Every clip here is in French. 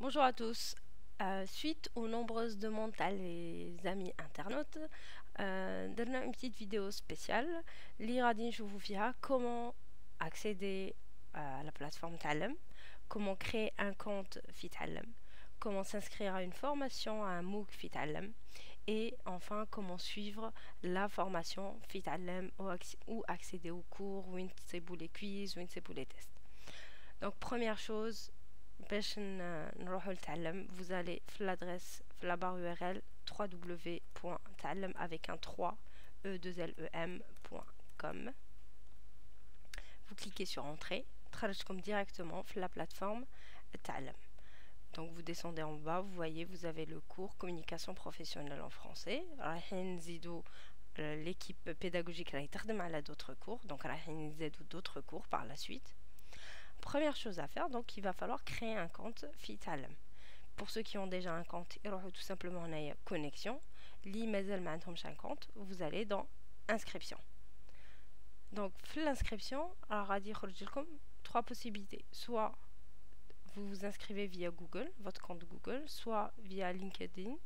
Bonjour à tous. Suite aux nombreuses demandes les amis internautes, درنا une petite vidéo spéciale اللي غادي نشوفوا فيها comment accéder à la plateforme Talem, comment créer un compte في Talem, comment s'inscrire à une formation, à un MOOC في Talem, et enfin comment suivre la formation في Talem ou accéder aux cours, ou c'est pour les quiz, ou c'est pour les tests. Donc première chose, vous allez l'adresse, la barre URL www.talem avec un 3 e2lem.com. Vous cliquez sur entrée, comme directement la plateforme Talem. Donc vous descendez en bas, vous voyez, vous avez le cours communication professionnelle en français. L'équipe pédagogique a d'autres cours, donc d'autres cours par la suite. Première chose à faire, donc il va falloir créer un compte Talem. Pour ceux qui ont déjà un compte, il y aura tout simplement une connexion. Li mazel ma un compte, vous allez dans inscription. Donc l'inscription, alors à dire trois possibilités. Soit vous vous inscrivez via Google, votre compte Google, soit via LinkedIn.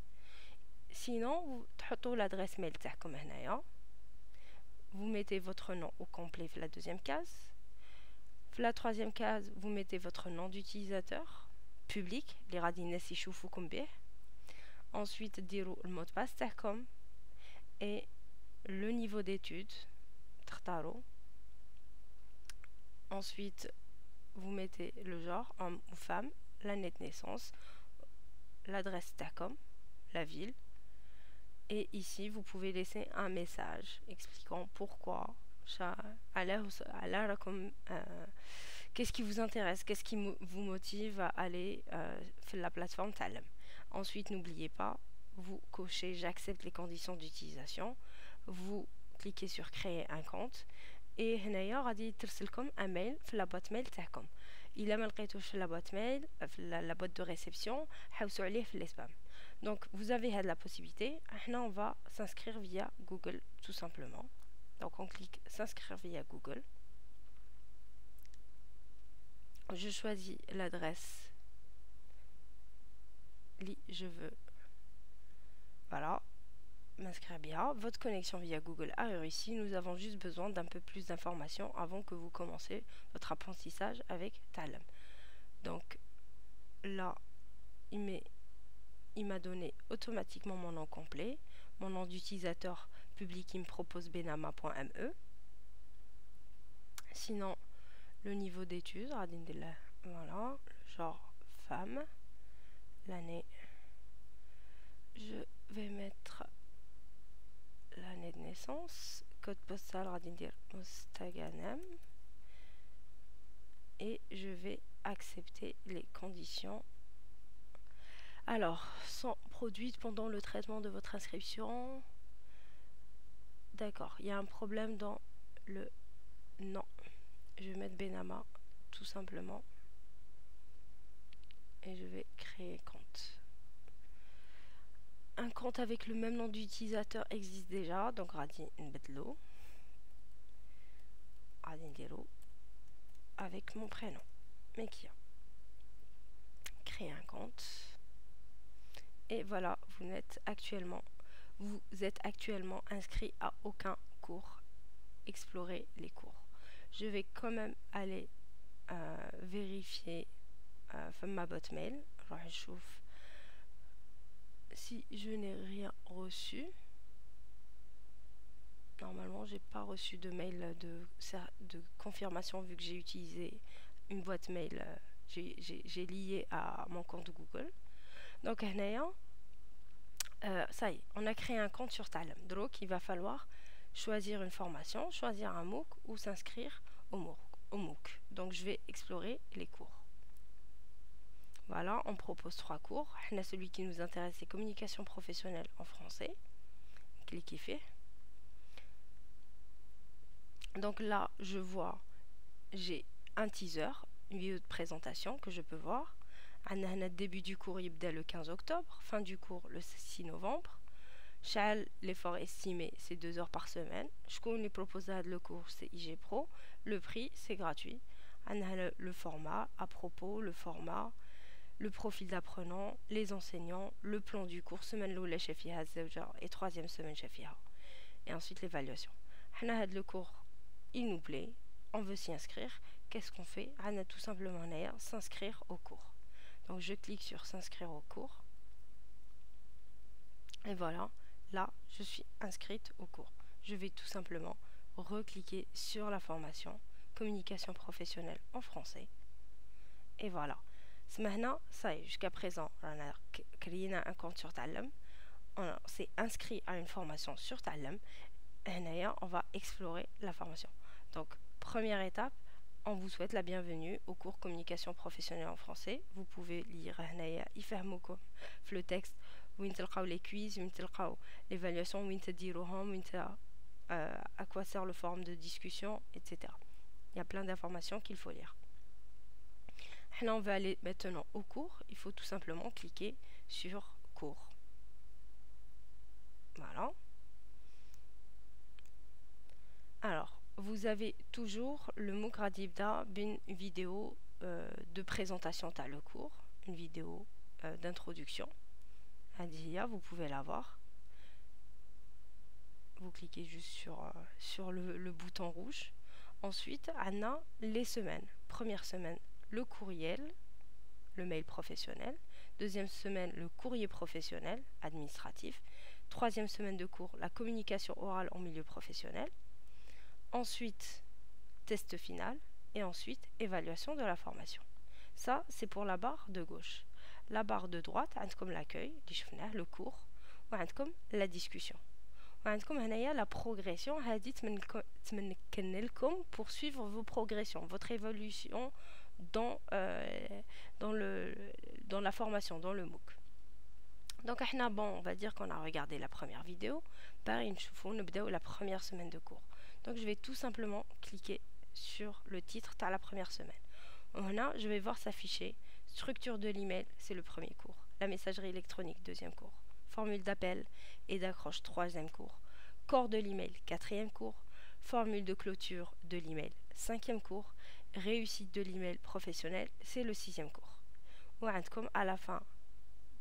Sinon, vous mettez l'adresse mail comme vous mettez votre nom au complet la deuxième case. La troisième case, vous mettez votre nom d'utilisateur public, les radines si choufoukoum bih. Ensuite, dirou le mot de passe comme et le niveau d'études, trtaro. Ensuite, vous mettez le genre, homme ou femme, l'année de naissance, l'adresse TACOM, la ville. Et ici, vous pouvez laisser un message expliquant pourquoi. Qu'est-ce qui vous intéresse, qu'est-ce qui vous motive à aller faire la plateforme Talem. Ensuite, n'oubliez pas, vous cochez j'accepte les conditions d'utilisation, vous cliquez sur créer un compte et هنايا غادي ترسلكم un mail في la boîte mail تاعكم. إلا ما لقيتوش في la boîte mail في la boîte de réception حوسوا عليه في les spams. Donc vous avez la possibilité. Maintenant on va s'inscrire via Google tout simplement. Donc on clique s'inscrire via Google. Je choisis l'adresse. Je veux. Voilà. M'inscrire bien. Votre connexion via Google a réussi. Nous avons juste besoin d'un peu plus d'informations avant que vous commencez votre apprentissage avec Talem. Donc là, il m'a donné automatiquement mon nom complet. Mon nom d'utilisateur public, il me propose benama.me. Sinon, le niveau d'études, voilà, le genre femme, l'année, je vais mettre l'année de naissance, code postal, Mostaganem, et je vais accepter les conditions. Alors, sont produites pendant le traitement de votre inscription. D'accord, il y a un problème dans le nom. Je vais mettre Benama tout simplement et je vais créer compte. Un compte avec le même nom d'utilisateur existe déjà, donc Radin Bedlo, Radin Delo, avec mon prénom, Mekia. Créer un compte et voilà, vous êtes actuellement inscrit à aucun cours. Explorez les cours. Je vais quand même aller vérifier ma boîte mail. Alors, je chauffe. Si je n'ai rien reçu, normalement, j'ai pas reçu de mail de confirmation vu que j'ai utilisé une boîte mail. J'ai lié à mon compte Google. Donc, ça y est, on a créé un compte sur Talem. Donc, il va falloir choisir une formation, choisir un MOOC ou s'inscrire au MOOC. Donc je vais explorer les cours. Voilà, on propose 3 cours. Celui qui nous intéresse, c'est communication professionnelle en français. Cliquez fait. Donc là, je vois, j'ai un teaser, une vidéo de présentation que je peux voir. Début du cours, il dès le 15 octobre, fin du cours le 6 novembre. L'effort estimé, c'est 2 heures par semaine. Je connais proposé le cours, c'est IG Pro. Le prix, c'est gratuit. Le format, à propos, le format, le profil d'apprenant, les enseignants, le plan du cours, semaine l'oula chefiha الزوجة et troisième semaine chefiha. Et ensuite l'évaluation. Le cours, il nous plaît, on veut s'y inscrire. Qu'est-ce qu'on fait? On a tout simplement s'inscrire au cours. Donc je clique sur s'inscrire au cours. Et voilà, là je suis inscrite au cours. Je vais tout simplement recliquer sur la formation communication professionnelle en français. Et voilà. Maintenant, ça y est, jusqu'à présent, on a créé un compte sur Tallem. On s'est inscrit à une formation sur Tallem. Et on va explorer la formation. Donc, première étape, on vous souhaite la bienvenue au cours communication professionnelle en français. Vous pouvez lire le texte, les quiz, l'évaluation, à quoi sert le forum de discussion, etc. Il y a plein d'informations qu'il faut lire. Là, on va aller maintenant au cours. Il faut tout simplement cliquer sur cours. Voilà. Alors, vous avez toujours le Mukra Dibda, une vidéo de présentation à le cours, une vidéo d'introduction. Vous pouvez la voir. Vous cliquez juste sur le bouton rouge. Ensuite, on a les semaines. Première semaine, le courriel, le mail professionnel. Deuxième semaine, le courrier professionnel, administratif. Troisième semaine de cours, la communication orale en milieu professionnel. Ensuite, test final. Et ensuite, évaluation de la formation. Ça, c'est pour la barre de gauche. La barre de droite, comme l'accueil, le cours, ou comme la discussion. وعندكم هنايا la progression هذه تمكن لكم pour suivre vos progressions, votre évolution dans la formation, dans le MOOC. Donc on va dire qu'on a regardé la première vidéo. Pareil, نبداو la première semaine de cours. Donc je vais tout simplement cliquer sur le titre de la première semaine. Là, je vais voir s'afficher structure de l'email, c'est le premier cours. La messagerie électronique, deuxième cours. Formule d'appel et d'accroche, troisième cours. Corps de l'email, quatrième cours. Formule de clôture de l'email, cinquième cours. Réussite de l'email professionnel, c'est le sixième cours. Ou comme à la fin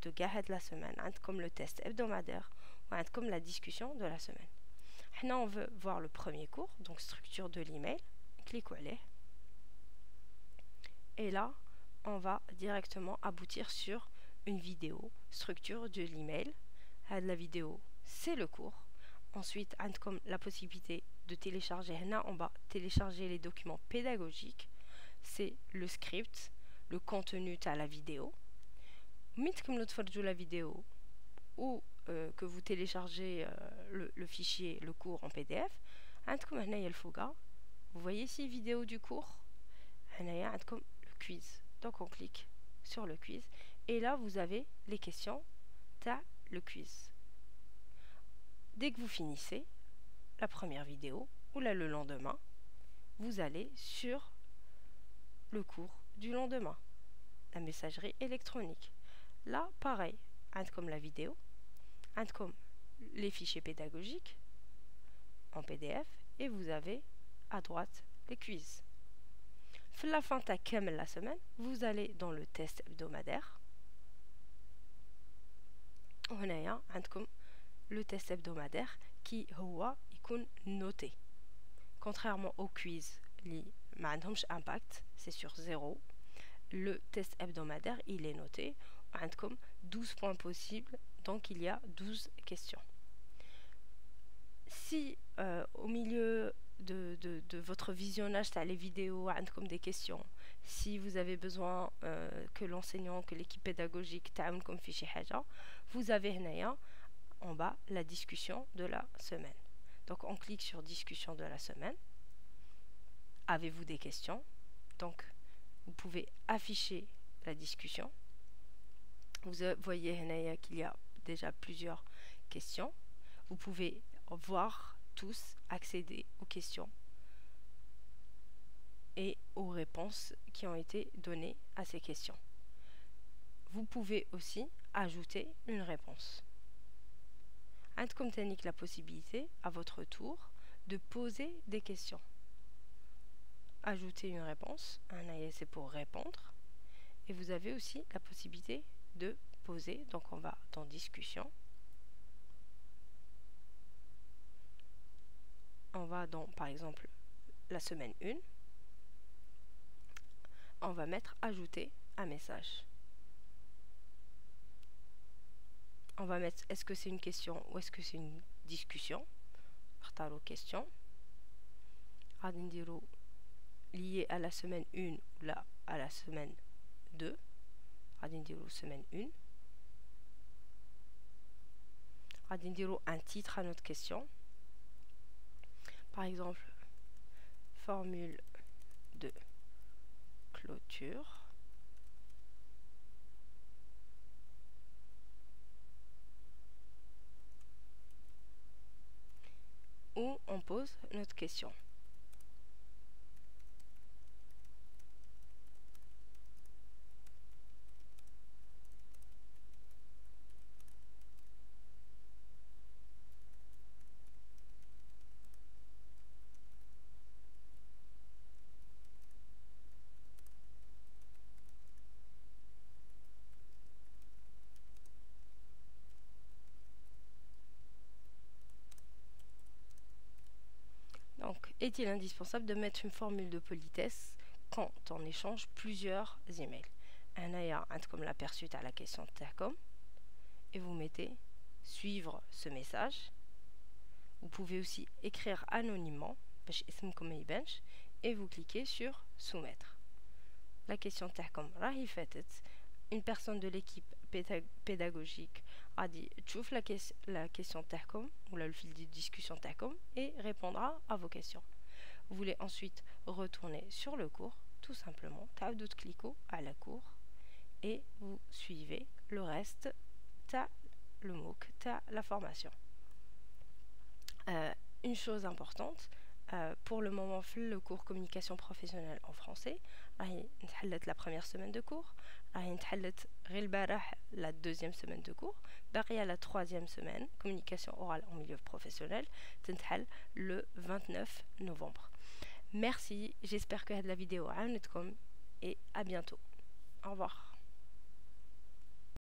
de la semaine, comme le test hebdomadaire, ou comme la discussion de la semaine. Maintenant, on veut voir le premier cours, donc structure de l'email. Cliquez là. Et là, on va directement aboutir sur une vidéo, structure de l'email. La vidéo, c'est le cours. Ensuite, on a comme la possibilité de télécharger. Là, on va télécharger les documents pédagogiques. C'est le script, le contenu à la vidéo. Comme nous la vidéo ou que vous téléchargez le fichier, le cours en PDF. Vous voyez ici vidéo du cours. Le quiz. Donc on clique sur le quiz et là vous avez les questions de le quiz. Dès que vous finissez la première vidéo ou là le lendemain, vous allez sur le cours du lendemain, la messagerie électronique. Là pareil, comme la vidéo, comme les fichiers pédagogiques en PDF et vous avez à droite les quiz. À la fin de la semaine, vous allez dans le test hebdomadaire. وهنايا عندكم le test hebdomadaire qui هو يكون noté. Contrairement au quiz اللي ما عندهمش impact, c'est sur 0. Le test hebdomadaire, il est noté. عندكم 12 points possibles, donc il y a 12 questions. Si au milieu de votre visionnage à les vidéos, comme des questions, si vous avez besoin que l'enseignant, que l'équipe pédagogique comme fichier haja, vous avez en bas la discussion de la semaine. Donc on clique sur discussion de la semaine. Avez-vous des questions? Donc vous pouvez afficher la discussion. Vous voyez qu'il y a déjà plusieurs questions. Vous pouvez voir tous, accéder aux questions et aux réponses qui ont été données à ces questions. Vous pouvez aussi ajouter une réponse. Comme technique, la possibilité à votre tour de poser des questions. Ajouter une réponse, un AS c'est pour répondre, Et vous avez aussi la possibilité de poser. Donc on va dans discussion. On va dans, par exemple, la semaine 1. On va mettre ajouter un message. On va mettre est-ce que c'est une question ou est-ce que c'est une discussion. اختاروا question. غادي نديرو lié à la semaine 1 ou là à la semaine 2. غادي نديرو semaine 1. غادي نديرو un titre à notre question. Par exemple, formule de clôture. Où on pose notre question. Donc, est-il indispensable de mettre une formule de politesse quand on échange plusieurs emails? هنايا عندكم l'aperçu à la question تاعكم et vous mettez suivre ce message. Vous pouvez aussi écrire anonymement باش اسمكم ما يبانش et vous cliquez sur soumettre. La question تاعكم راهي فاتت. Une personne de l'équipe pédagogique a dit تشوف la question تاعكم ou le fil de discussion تاعكم et répondra à vos questions. Vous voulez ensuite retourner sur le cours, tout simplement تعاودوا تكليكوا على cours et vous suivez le reste تاع le MOOC تاع la formation. Une chose importante, pour le moment le cours communication professionnelle en français راهي نتحلت la première semaine de cours, راهي نتحلت غير البارح la deuxième semaine de cours, باقية la troisième semaine communication orale en milieu professionnel تنتحل le 29 novembre. Merci, j'espère que la vidéo عاونتكم et à bientôt. Au revoir.